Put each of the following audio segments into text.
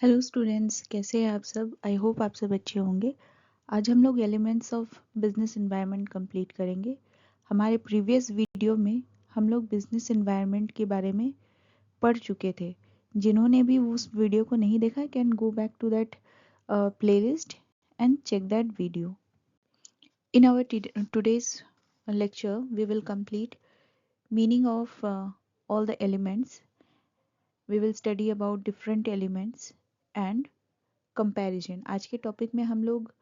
Hello students, कैसे हैं आप सब। आई होप आप सब अच्छे होंगे। आज हम लोग elements of business environment complete करेंगे। हमारे प्रीवियस वीडियो में हम लोग बिजनेस एनवायरनमेंट के बारे में पढ़ चुके थे। जिन्होंने भी उस वीडियो को नहीं देखा can go back to that playlist and check that video. In our today's lecture we will complete meaning of all the elements. We will study about different elements and comparison. आज के topic में हम लोग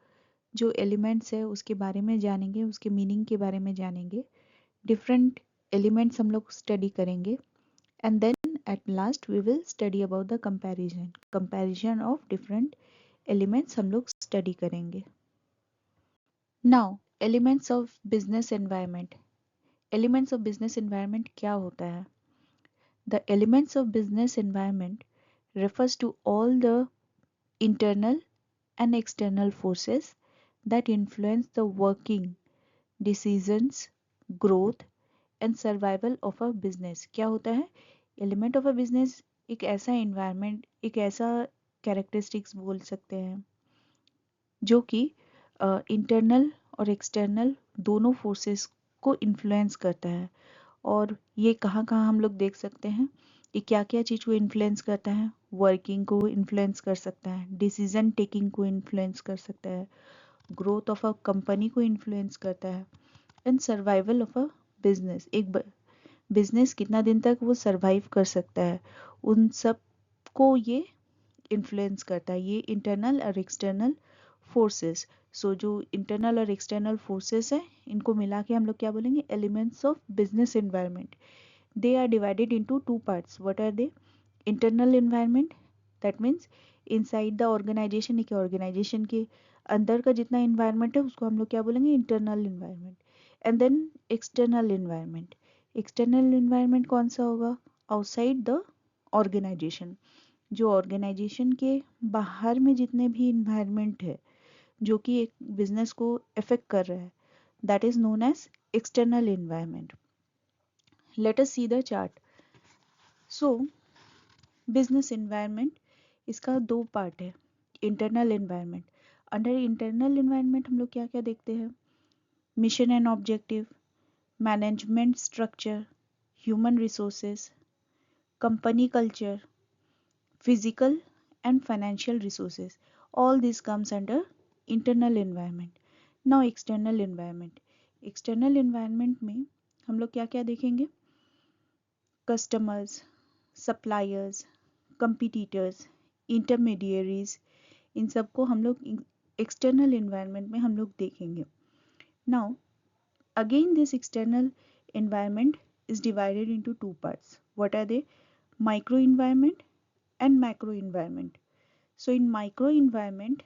जो elements है उसके बारे में जानेंगे, उसके मीनिंग के बारे में जानेंगे, डिफरेंट एलिमेंट्स हम लोग स्टडी करेंगे and then at last we will study about the comparison of different elements हम लोग स्टडी करेंगे। Now elements of business environment. Elements of business environment क्या होता है? The elements of business environment refers to all the internal and external forces that influence the working, decisions, growth and survival of a business। क्या होता है? Element of a business एक ऐसा environment, एक ऐसा कैरेक्टरिस्टिक्स बोल सकते हैं जो कि इंटरनल और एक्सटर्नल दोनों फोर्सेस को इन्फ्लुएंस करता है। और ये कहाँ कहाँ हम लोग देख सकते हैं, ये क्या क्या चीज़ को इन्फ्लुएंस करता है। वर्किंग को इन्फ्लुएंस कर सकता है, डिसीजन टेकिंग को इन्फ्लुएंस कर सकता है, ग्रोथ ऑफ अ कंपनी को इन्फ्लुएंस करता है and survival of a business. एक बिजनेस कितना दिन तक वो सर्वाइव कर सकता है, उन सब को ये इन्फ्लुएंस करता है। ये इंटरनल और एक्सटर्नल फोर्सेस। सो जो इंटरनल और एक्सटर्नल फोर्सेस हैं इनको मिला के हम लोग क्या बोलेंगे? Elements of business environment. They are divided into two parts. What are they? Internal environment, that means inside the organization, एक organization के अंदर का जितना environment है उसको हम लोग क्या बोलेंगे? internal environment. And then external environment. External environment कौन सा होगा? outside the organization. जो organization के बाहर में जितने भी environment है जो कि एक business को affect कर रहा है, that is known as external environment. Let us see the chart. So business environment, इसका दो पार्ट है। Internal environment, under internal environment हम लोग क्या क्या देखते हैं? Mission and objective, management structure, human resources, company culture, physical and financial resources, all this comes under internal environment. Now external environment. External environment में हम लोग क्या क्या देखेंगे? कस्टमर्स, सप्लायर्स, कंपटीटर्स, इंटरमीडियरीज, इन सबको हम लोग एक्सटर्नल एनवायरनमेंट में हम लोग देखेंगे। Now again this external environment is divided into two parts. What are they? Micro environment and macro environment. So in micro environment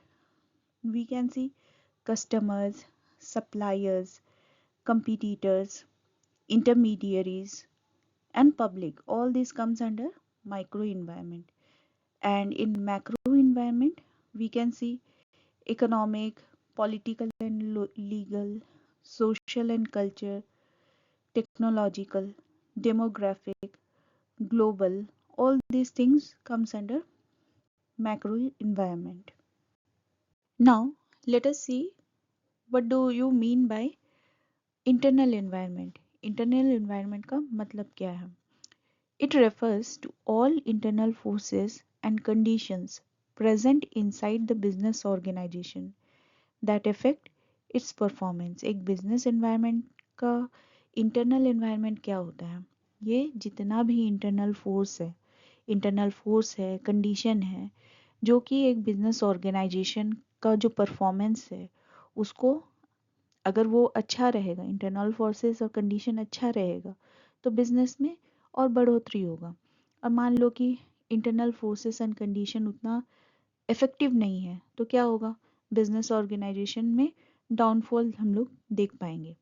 we can see customers, suppliers, competitors, intermediaries and public. All this comes under micro environment. And in macro environment we can see economic, political and legal, social and culture, technological, demographic, global, all these things comes under macro environment. Now let us see what do you mean by internal environment. Internal environment का मतलब क्या है? It refers to all internal forces and conditions present inside the business organization that affect its performance. एक business environment का internal environment क्या होता है? ये जितना भी internal force है, condition है, जो कि एक business organization का जो performance है उसको, अगर वो अच्छा रहेगा, इंटरनल फोर्सेस और कंडीशन अच्छा रहेगा तो बिजनेस में और बढ़ोतरी होगा। और मान लो कि इंटरनल फोर्सेस एंड कंडीशन उतना इफेक्टिव नहीं है तो क्या होगा? बिजनेस ऑर्गेनाइजेशन में डाउनफॉल हम लोग देख पाएंगे।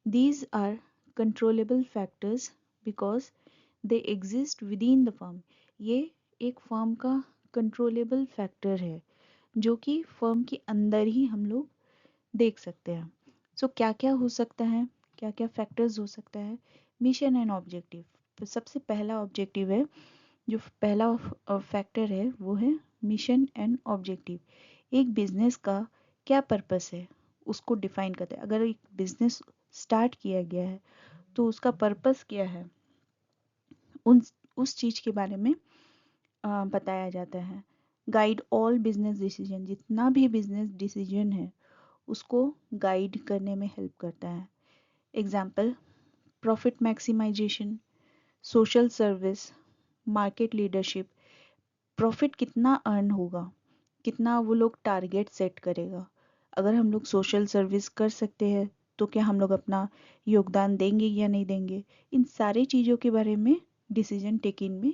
These are controllable factors because they exist within the firm. ये एक फर्म का कंट्रोलेबल फैक्टर है जो कि फर्म के अंदर ही हम लोग देख सकते हैं। सो क्या क्या हो सकता है, क्या क्या फैक्टर्स हो सकता है? Mission and objective. तो सबसे पहला ऑब्जेक्टिव है, जो पहला फैक्टर है वो है मिशन एंड ऑब्जेक्टिव। एक बिजनेस का क्या पर्पस है उसको डिफाइन करते हैं। अगर एक बिजनेस स्टार्ट किया गया है तो उसका पर्पस क्या है, उस चीज के बारे में बताया जाता है। गाइड ऑल बिजनेस डिसीजन, जितना भी बिजनेस डिसीजन है उसको गाइड करने में हेल्प करता है। Example, profit maximisation, social service, market leadership. Profit कितना अर्न होगा, कितना वो लोग टारगेट सेट करेगा। अगर हम लोग सोशल सर्विस कर सकते हैं तो क्या हम लोग अपना योगदान देंगे या नहीं देंगे, इन सारी चीज़ों के बारे में डिसीजन टेकिंग में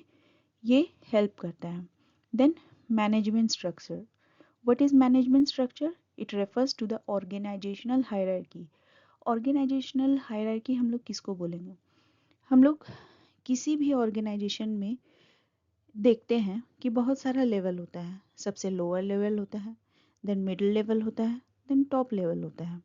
ये हेल्प करता है। Then management structure. What is management structure? It refers to the organisational hierarchy. Organisational hierarchy हम लोग किसको बोलेंगे? हम लोग किसी भी ऑर्गेनाइजेशन में देखते हैं कि बहुत सारा लेवल होता है। सबसे लोअर लेवल होता है, देन मिडिल लेवल होता है, देन टॉप लेवल होता है।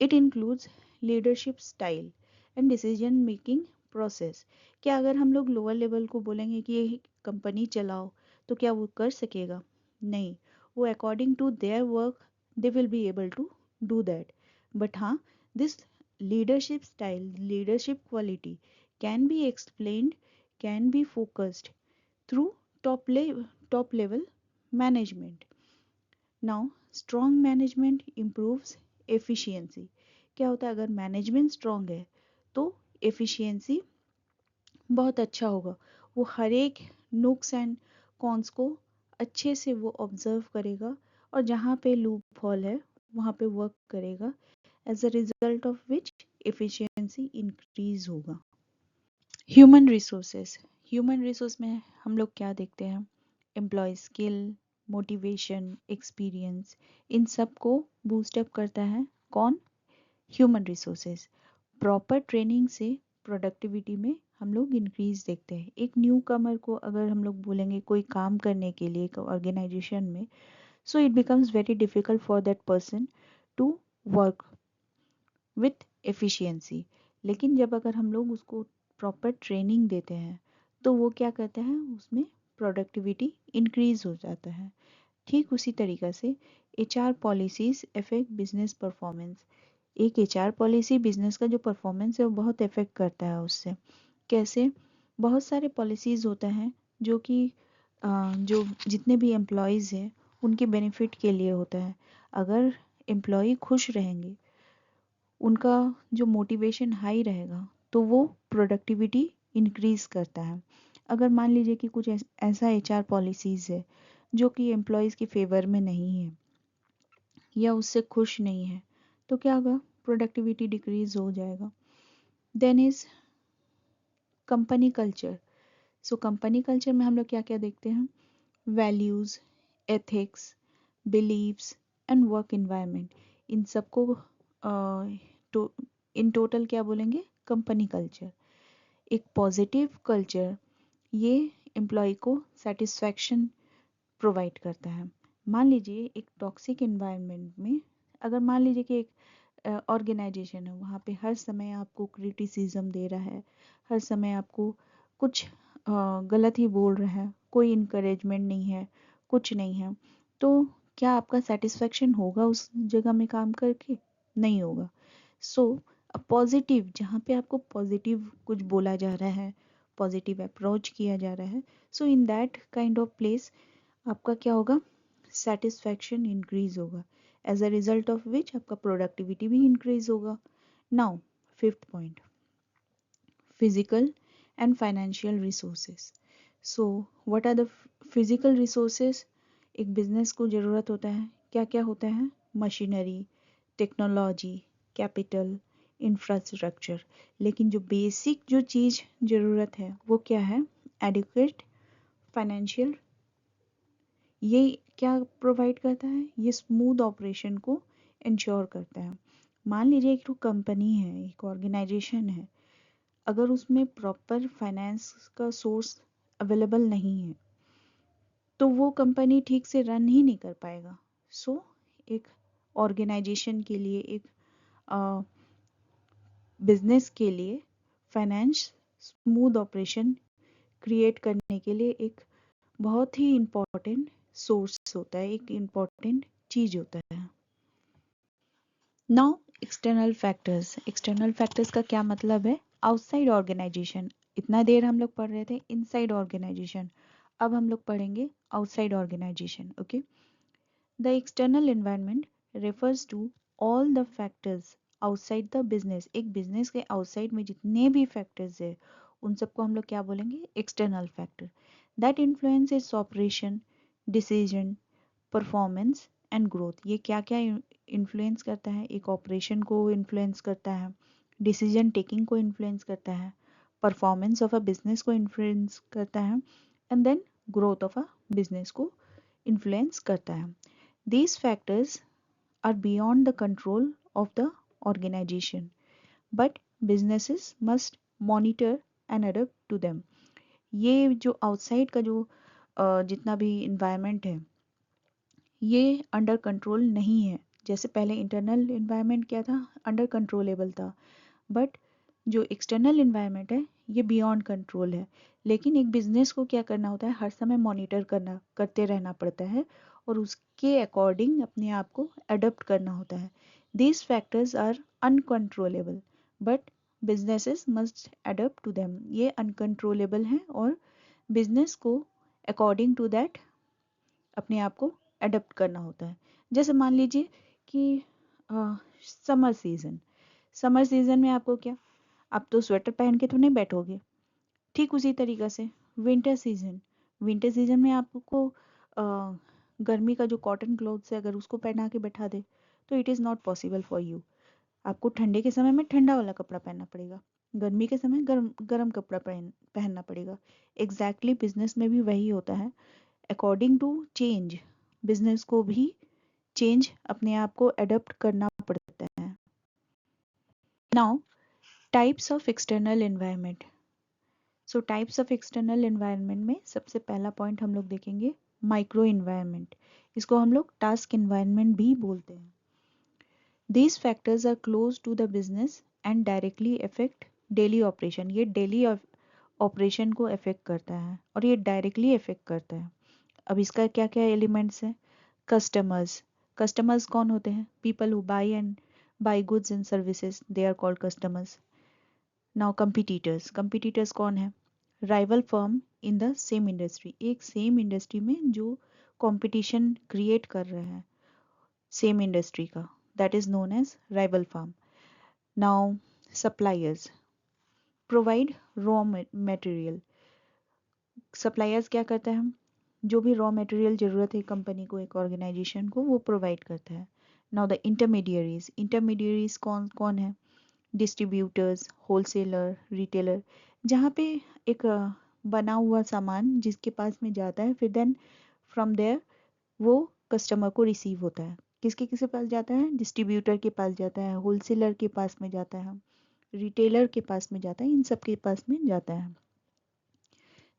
It includes leadership style and decision making process. क्या अगर हम लोग लोअर लेवल को बोलेंगे कि ये कंपनी चलाओ तो क्या वो कर सकेगा? नहीं, वो according to their work they will be able to do that. But हाँ, this leadership style, leadership quality can be explained, can be focused through top level management. Now, strong management improves efficiency. क्या होता है? अगर management strong है तो efficiency बहुत अच्छा होगा। वो हर एक नुक्स एंड कॉन्स को अच्छे से वो ऑब्जर्व करेगा और जहाँ पे लूप हॉल है वहाँ पे वर्क करेगा। As a result of which efficiency increase होगा। Human resources. ह्यूमन रिसोर्स में हम लोग क्या देखते हैं? एम्प्लॉय स्किल, मोटिवेशन, एक्सपीरियंस, इन सब को बूस्टअप करता है कौन? Human resources. प्रॉपर ट्रेनिंग से प्रोडक्टिविटी में हम लोग इंक्रीज देखते हैं। एक न्यू कमर को अगर हम लोग बोलेंगे कोई काम करने के लिए एक ऑर्गेनाइजेशन में, so it becomes very difficult for that person to work with efficiency. लेकिन जब अगर हम लोग उसको प्रॉपर ट्रेनिंग देते हैं तो वो क्या करता है, उसमें प्रोडक्टिविटी इंक्रीज हो जाता है। ठीक उसी तरीक़ा से HR policies affect business performance. एक एचआर पॉलिसी बिजनेस का जो परफॉर्मेंस है वो बहुत अफेक्ट करता है उससे। कैसे? बहुत सारे पॉलिसीज होता है जो कि जो जितने भी एम्प्लॉयज़ हैं उनके बेनिफिट के लिए होता है। अगर एम्प्लॉय खुश रहेंगे, उनका जो मोटिवेशन हाई रहेगा तो वो प्रोडक्टिविटी इंक्रीज करता है। अगर मान लीजिए कि कुछ ऐसा एचआर पॉलिसीज है जो कि एम्प्लॉयज़ के फेवर में नहीं है या उससे खुश नहीं है तो क्या होगा? प्रोडक्टिविटी डिक्रीज हो जाएगा। Then is company culture. So company culture में हम लोग क्या क्या देखते हैं? Values, ethics, beliefs and work environment. इन सबको तो इन टोटल क्या बोलेंगे? Company culture. एक पॉजिटिव कल्चर ये एम्प्लॉय को सेटिस्फैक्शन प्रोवाइड करता है। मान लीजिए एक टॉक्सिक इन्वायरमेंट में, अगर मान लीजिए कि एक ऑर्गेनाइजेशन है, वहाँ पे हर समय आपको क्रिटिसिज्म दे रहा है, हर समय आपको कुछ गलत ही बोल रहा है, कोई इनकरेजमेंट नहीं है, कुछ नहीं है, तो क्या आपका सेटिस्फेक्शन होगा उस जगह में काम करके? नहीं होगा। सो पॉजिटिव, जहाँ पे आपको पॉजिटिव कुछ बोला जा रहा है, पॉजिटिव अप्रोच किया जा रहा है, so in that kind of place आपका क्या होगा? सेटिस्फैक्शन इंक्रीज होगा। As a result of which आपका प्रोडक्टिविटी भी इंक्रीज होगा। Now fifth point, physical and financial resources. So what are the physical resources? एक बिजनेस को ज़रूरत होता है, क्या क्या होता है? Machinery, technology, capital, infrastructure. लेकिन जो बेसिक जो चीज़ ज़रूरत है वो क्या है? Adequate financial. ये क्या प्रोवाइड करता है? ये स्मूथ ऑपरेशन को इंश्योर करता है। मान लीजिए एक कंपनी है, एक ऑर्गेनाइजेशन है, अगर उसमें प्रॉपर फाइनेंस का सोर्स अवेलेबल नहीं है तो वो कंपनी ठीक से रन ही नहीं कर पाएगा। सो एक ऑर्गेनाइजेशन के लिए, एक बिजनेस के लिए फाइनेंस स्मूथ ऑपरेशन क्रिएट करने के लिए एक बहुत ही इम्पॉर्टेंट सोर्स होता है, एक इम्पॉर्टेंट चीज होता है। नाउ एक्सटर्नल फैक्टर्स का क्या मतलब है? Outside organisation. इतना देर हम लोग पढ़ रहे थे इनसाइड ऑर्गेनाइजेशन, अब हम लोग पढ़ेंगे outside organisation. Okay, the external environment refers to all the factors outside the business. एक बिजनेस के आउटसाइड में जितने भी फैक्टर्स है उन सबको हम लोग क्या बोलेंगे? External factor. That influence its operation, decision, performance and growth. ये क्या क्या इन्फ्लुएंस करता है? एक ऑपरेशन को इन्फ्लुएंस करता है, डिसीजन टेकिंग को इन्फ्लुएंस करता है, परफॉर्मेंस ऑफ अ बिजनेस को इन्फ्लुएंस करता है, and then growth of a business को इन्फ्लुएंस करता है। These factors are beyond the control of the organization, but businesses must monitor and adapt to them. ये जो आउटसाइड का जो जितना भी इन्वायरमेंट है ये अंडर कंट्रोल नहीं है। जैसे पहले इंटरनल इन्वायरमेंट क्या था? अंडर कंट्रोलेबल था, बट जो एक्सटर्नल इन्वायरमेंट है ये बियॉन्ड कंट्रोल है। लेकिन एक बिजनेस को क्या करना होता है? हर समय मॉनिटर करते रहना पड़ता है और उसके अकॉर्डिंग अपने आप को अडॉप्ट करना होता है। These factors are uncontrollable but businesses must adopt to them. ये अनकंट्रोलेबल हैं और बिजनेस को अकॉर्डिंग टू दैट अपने आप को अडॉप्ट करना होता है। जैसे मान लीजिए कि समर सीजन में आपको क्या, आप तो स्वेटर पहन के तो नहीं बैठोगे। ठीक उसी तरीक़ा से विंटर सीजन में आपको गर्मी का जो कॉटन क्लॉथ्स है अगर उसको पहना के बैठा दे तो it is not possible for you. आपको ठंडे के समय में ठंडा वाला कपड़ा पहनना पड़ेगा, गर्मी के समय गर्म कपड़ा पहनना पड़ेगा। एग्जैक्टली बिजनेस में भी वही होता है। अकॉर्डिंग टू चेंज बिजनेस को भी चेंज अपने आप को अडॉप्ट करना पड़ता है। Now types of external environment. So types of external environment में सबसे पहला पॉइंट हम लोग देखेंगे माइक्रो एनवायरनमेंट। इसको हम लोग टास्क एनवायरनमेंट भी बोलते हैं। These factors are close to the business and directly affect daily operation. ये डेली ऑपरेशन को अफेक्ट करता है और ये डायरेक्टली अफेक्ट करता है। अब इसका क्या क्या एलिमेंट्स हैं? कस्टमर्स कौन होते हैं? People who buy goods and services, they are called customers. Now competitors कौन है? Rival firm in the same industry. एक सेम इंडस्ट्री में जो कंपटीशन क्रिएट कर रहे हैं सेम इंडस्ट्री का, that is known as rival firm. Now suppliers provide raw material. suppliers क्या करता है? जो भी रॉ मटेरियल जरूरत है कंपनी को, एक ऑर्गेनाइजेशन को, वो प्रोवाइड करता है। नाउ द इंटरमीडियरीज कौन कौन है? Distributors, wholesaler, retailer. जहाँ पे एक बना हुआ सामान जिसके पास में जाता है फिर देन फ्रॉम देयर वो कस्टमर को रिसीव होता है। किसके किसके पास जाता है? डिस्ट्रीब्यूटर के पास जाता है, होलसेलर के पास में जाता है, रिटेलर के पास में जाता है, इन सब के पास में जाता है।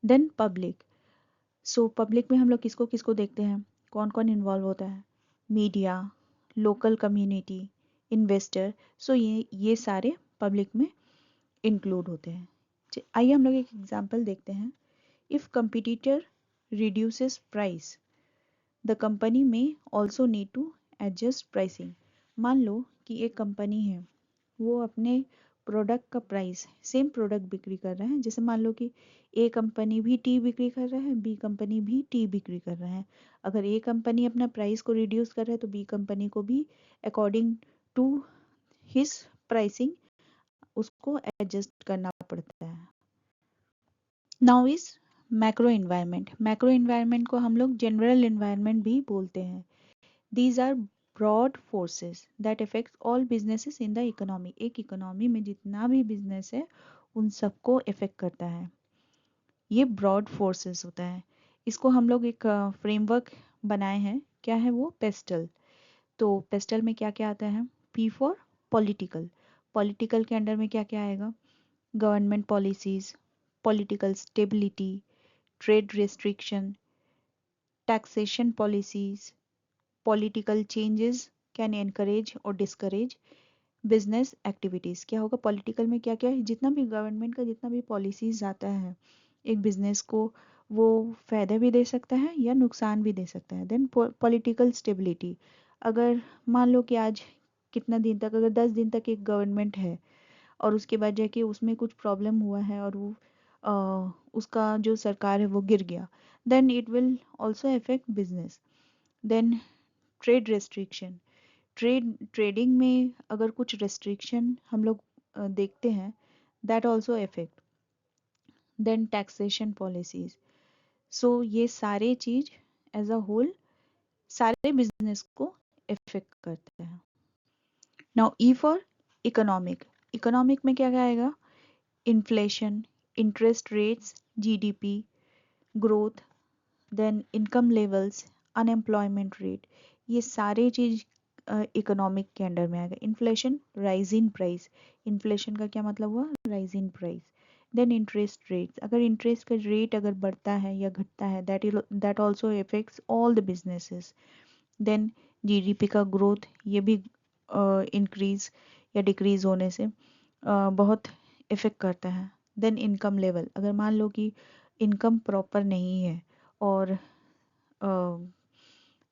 Then public. सो पब्लिक में हम लोग किसको किसको देखते हैं? कौन कौन इन्वॉल्व होता है? Media, local community, investor. So ये सारे पब्लिक में इंक्लूड होते हैं। आइए हम लोग एक एग्जांपल देखते हैं। If competitor reduces price the company में also need to adjust pricing. मान लो कि एक कंपनी है वो अपने प्रोडक्ट का प्राइस, सेम प्रोडक्ट बिक्री कर रहे हैं। जैसे मान लो कि ए कंपनी भी टी बिक्री कर रहा है, बी कंपनी भी टी बिक्री कर रहा है। अगर ए कंपनी अपना प्राइस को रिड्यूस कर रहा है तो बी कंपनी को भी अकॉर्डिंग टू हिज प्राइसिंग उसको एडजस्ट करना पड़ता है। नाउ इज मैक्रो एनवायरनमेंट को हम लोग जनरल एनवायरनमेंट भी बोलते हैं। These are broad forces that affect all businesses in the economy. एक इकोनॉमी में जितना भी बिजनेस है उन सबको इफेक्ट करता है। ये ब्रॉड फोर्सेस होता है। इसको हम लोग एक फ्रेमवर्क बनाए हैं। क्या है वो? पेस्टल। तो पेस्टल में क्या क्या आता है? P for political. पॉलिटिकल के अंडर में क्या क्या आएगा? Government policies, political stability, trade restriction, taxation policies, political changes can encourage और डिस्करेज बिजनेस एक्टिविटीज। क्या होगा पॉलिटिकल में? क्या क्या है? जितना भी गवर्नमेंट का जितना भी पॉलिसीज आता है एक बिजनेस को वो फ़ायदा भी दे सकता है या नुकसान भी दे सकता है। देन पॉलिटिकल स्टेबिलिटी, अगर मान लो कि आज कितना दिन तक, अगर 10 दिन तक एक गवर्नमेंट है और उसके बाद जाके उसमें कुछ प्रॉब्लम हुआ है और वो उसका जो सरकार है वो गिर गया, then it will also affect business. Then trade restriction, trading में अगर कुछ रेस्ट्रिक्शन हम लोग देखते हैं, that also affect. Then taxation policies, so ये सारे चीज एज अ होल सारे बिजनेस को इफेक्ट करते हैं। Now E for economic, economic में क्या क्या आएगा? Inflation, interest rates, GDP growth, then income levels, unemployment rate, ये सारे चीज इकोनॉमिक के अंडर में आएगा। Inflation, rise in price, inflation का क्या मतलब हुआ? Rise in price. Then interest rate, अगर इंटरेस्ट का रेट अगर बढ़ता है या घटता है, that also affects all the businesses. Then GDP का ग्रोथ, ये भी इंक्रीज या डिक्रीज होने से बहुत इफेक्ट करता है। देन इनकम लेवल, अगर मान लो कि इनकम प्रॉपर नहीं है और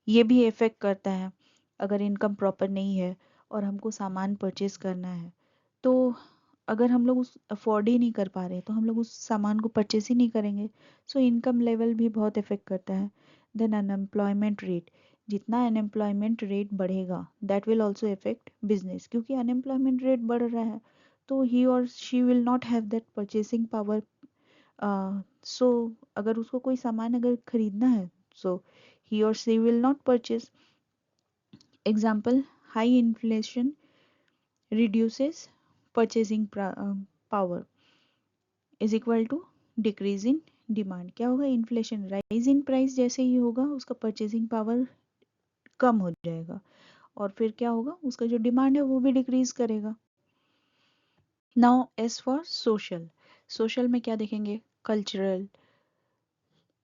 ये भी इफेक्ट करता है। अगर इनकम प्रॉपर नहीं है और हमको सामान परचेज करना है, तो अगर हम लोग उस अफोर्ड ही नहीं कर पा रहे तो हम लोग उस सामान को परचेज ही नहीं करेंगे। सो इनकम लेवल भी बहुत इफेक्ट करता है। देन अनएम्प्लॉयमेंट रेट, जितना अनएम्प्लॉयमेंट रेट बढ़ेगा that will also effect business, क्योंकि अनएम्प्लॉयमेंट रेट बढ़ रहा है तो ही और she will not have that purchasing power. So अगर उसको कोई सामान अगर खरीदना है, सो he or she will not purchase. Example, high inflation reduces purchasing power is equal to decrease in demand. क्या होगा? इन्फ्लेशन, राइज इन प्राइस जैसे ही होगा उसका परचेसिंग पावर कम हो जाएगा और फिर क्या होगा? उसका जो डिमांड है वो भी डिक्रीज करेगा। Now as for social, social में क्या देखेंगे? Cultural,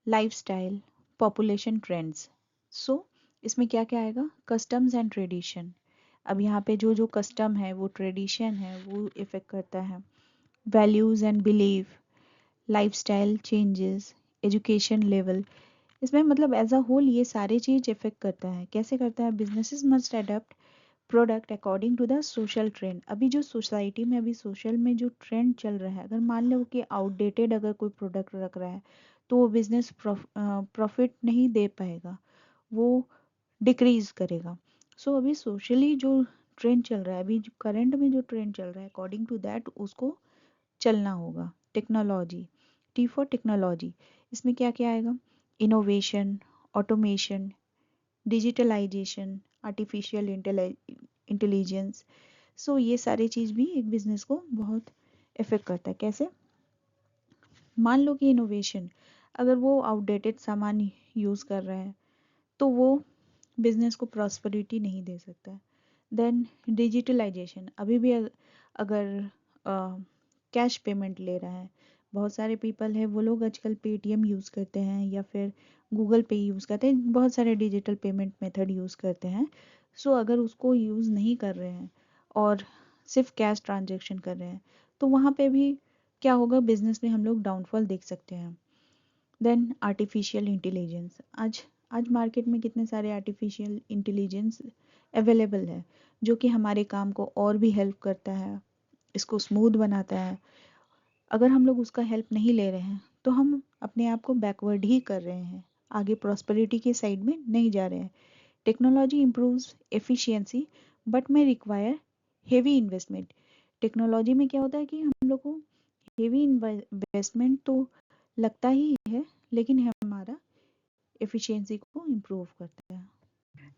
lifestyle, population trends. So इसमें क्या क्या आएगा? कस्टम्स एंड ट्रेडिशन, अब यहाँ पे जो जो कस्टम है वो ट्रेडिशन है वो इफेक्ट करता है। Values and belief, lifestyle changes, education level, इसमें मतलब एज अ होल ये सारे चीज इफेक्ट करता है। कैसे करता है? Businesses must adapt product according to the social trend, अभी जो सोसाइटी में अभी सोशल में जो ट्रेंड चल रहा है, अगर मान लो कि आउटडेटेड अगर कोई प्रोडक्ट रख रहा है तो वो बिजनेस प्रॉफिट नहीं दे पाएगा, वो डिक्रीज करेगा। सो अभी सोशली जो ट्रेंड चल रहा है, अभी करंट में जो ट्रेंड चल रहा है, अकॉर्डिंग टू दैट उसको चलना होगा। टेक्नोलॉजी, टी फॉर टेक्नोलॉजी, इसमें क्या क्या आएगा? Innovation, automation, digitalisation, artificial intelligence. So ये सारी चीज़ भी एक बिजनेस को बहुत इफेक्ट करता है। कैसे? मान लो कि इनोवेशन, अगर वो आउटडेटेड सामान यूज़ कर रहा है तो वो बिजनेस को प्रॉस्पेरिटी नहीं दे सकता। देन डिजिटलाइजेशन, अभी भी अगर कैश पेमेंट ले रहा है, बहुत सारे पीपल है वो लोग आजकल पेटीएम यूज़ करते हैं या फिर गूगल पे यूज़ करते हैं, बहुत सारे डिजिटल पेमेंट मेथड यूज़ करते हैं। सो अगर उसको यूज़ नहीं कर रहे हैं और सिर्फ कैश ट्रांजेक्शन कर रहे हैं तो वहाँ पे भी क्या होगा? बिजनेस में हम लोग डाउनफॉल देख सकते हैं। देन आर्टिफिशियल इंटेलिजेंस, आज मार्केट में कितने सारे आर्टिफिशियल इंटेलिजेंस अवेलेबल है जो कि हमारे काम को और भी हेल्प करता है, इसको स्मूथ बनाता है। अगर हम लोग उसका हेल्प नहीं ले रहे हैं तो हम अपने आप को बैकवर्ड ही कर रहे हैं, आगे प्रॉस्पेरिटी के साइड में नहीं जा रहे हैं। Technology improves efficiency but may require heavy investment, technology में क्या होता है कि हम लोग को हेवी इन्वेस्टमेंट तो लगता ही है लेकिन हमारा efficiency को improve करता है।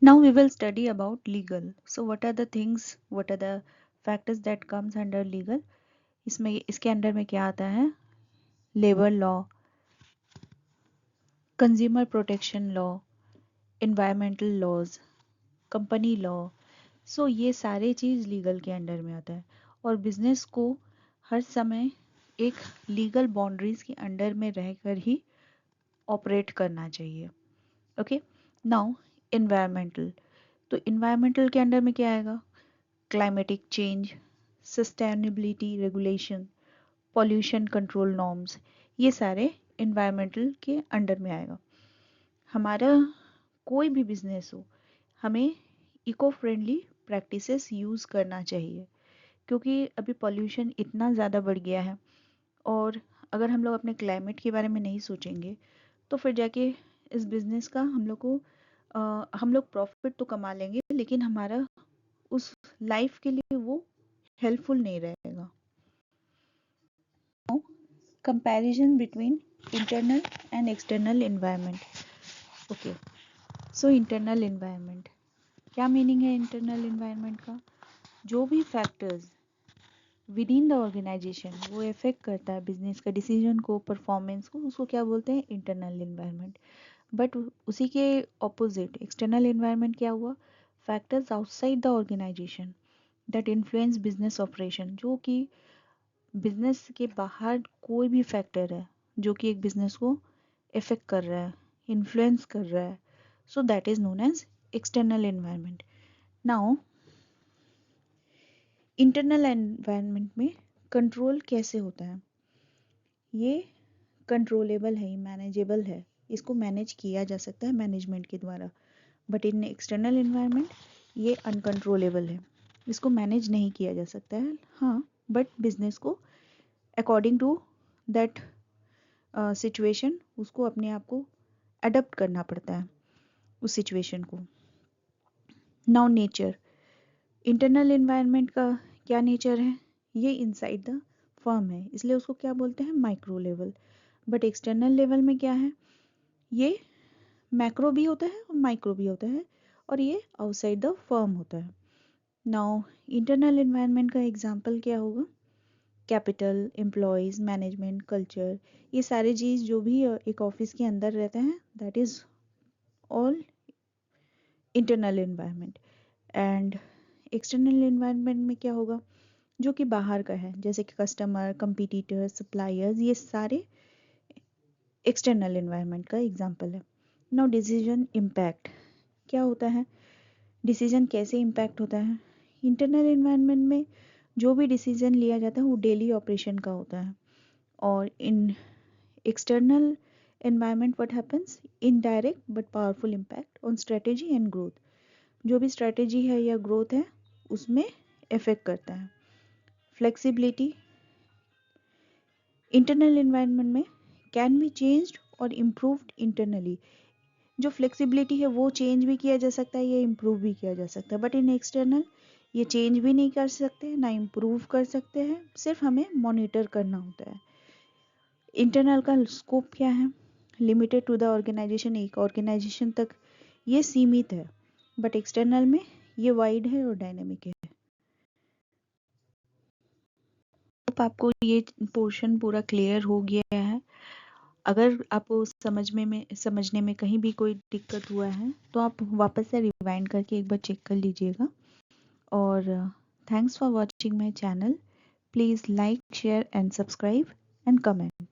Now we will study about legal. So what are the things, what are the factors that comes under legal? इसमें इसके अंडर में क्या आता है? Labour law, consumer protection law, environmental laws, company law. So ये सारे चीज़ लीगल के under में आता है और बिजनेस को हर समय एक लीगल बाउंड्रीज के अंडर में रहकर ही ऑपरेट करना चाहिए। ओके, नाउ एनवायरमेंटल, तो इन्वायरमेंटल के अंडर में क्या आएगा? Climatic change, sustainability regulation, pollution control norms, ये सारे इन्वायरमेंटल के अंडर में आएगा। हमारा कोई भी बिजनेस हो, हमें इको फ्रेंडली प्रैक्टिसेस यूज़ करना चाहिए, क्योंकि अभी पॉल्यूशन इतना ज़्यादा बढ़ गया है। और अगर हम लोग अपने क्लाइमेट के बारे में नहीं सोचेंगे तो फिर जाके इस बिज़नेस का हम लोग प्रॉफिट तो कमा लेंगे, लेकिन हमारा उस लाइफ के लिए वो हेल्पफुल नहीं रहेगा। Comparison between internal and external environment. Okay, so internal environment, क्या मीनिंग है इंटरनल एनवायरनमेंट का? जो भी factors within the organisation वो इफेक्ट करता है बिजनेस का डिसीजन को, परफॉर्मेंस को, उसको क्या बोलते हैं? Internal environment. बट उसी के ऑपोजिट एक्सटर्नल एनवायरनमेंट क्या हुआ? Factors outside the organisation that influence business operation, जो कि बिजनेस के बाहर कोई भी फैक्टर है जो कि एक बिजनेस को इफेक्ट कर रहा है, इन्फ्लुएंस कर रहा है, so that is known as external environment. Now internal environment में कंट्रोल कैसे होता है? ये कंट्रोलेबल है, मैनेजेबल है, इसको मैनेज किया जा सकता है मैनेजमेंट के द्वारा। बट इन एक्सटर्नल एनवायरनमेंट ये अनकंट्रोलेबल है, इसको मैनेज नहीं किया जा सकता है। हाँ, बट बिजनेस को अकॉर्डिंग टू दैट सिचुएशन उसको अपने आप को अडप्ट करना पड़ता है उस सिचुएशन को। नाउ नेचर, इंटरनल एनवायरनमेंट का क्या नेचर है? ये इनसाइड द फर्म है, इसलिए उसको क्या बोलते हैं? Micro level. But external level में क्या है? ये मैक्रो भी होता है और माइक्रो भी होता है, और ये आउटसाइड द फर्म होता है। नाउ इंटरनल एनवायरनमेंट का एग्जांपल क्या होगा? कैपिटल, एम्प्लॉयज, मैनेजमेंट, कल्चर, ये सारे चीज़ जो भी एक ऑफिस के अंदर रहते हैं, that is all internal environment. And external environment में क्या होगा? जो कि बाहर का है, जैसे कि कस्टमर, कंपटीटर, सप्लायर्स, ये सारे एक्सटर्नल एनवायरनमेंट का एग्जांपल है। नाउ डिसीजन इम्पैक्ट क्या होता है? डिसीजन कैसे इम्पैक्ट होता है? इंटरनल एनवायरनमेंट में जो भी डिसीजन लिया जाता है वो डेली ऑपरेशन का होता है, और इन external environment what happens? Indirect but powerful impact on strategy and growth, जो भी स्ट्रेटेजी है या ग्रोथ है उसमें इफेक्ट करता है। फ्लेक्सिबिलिटी, इंटरनल एनवायरनमेंट में कैन बी चेंज्ड और इम्प्रूव्ड इंटरनली, जो फ्लेक्सिबिलिटी है वो चेंज भी किया जा सकता है या इम्प्रूव भी किया जा सकता है। बट इन एक्सटर्नल ये चेंज भी नहीं कर सकते ना इम्प्रूव कर सकते हैं, सिर्फ हमें मॉनिटर करना होता है। इंटरनल का स्कोप क्या है? लिमिटेड टू द ऑर्गेनाइजेशन, एक ऑर्गेनाइजेशन तक ये सीमित है। बट एक्सटर्नल में ये वाइड है और डायनेमिक है। तो आपको ये पोर्शन पूरा क्लियर हो गया है। अगर आपको समझने में कहीं भी कोई दिक्कत हुआ है तो आप वापस से रिवाइंड करके एक बार चेक कर लीजिएगा। और thanks for watching my channel. Please like, share and subscribe and comment.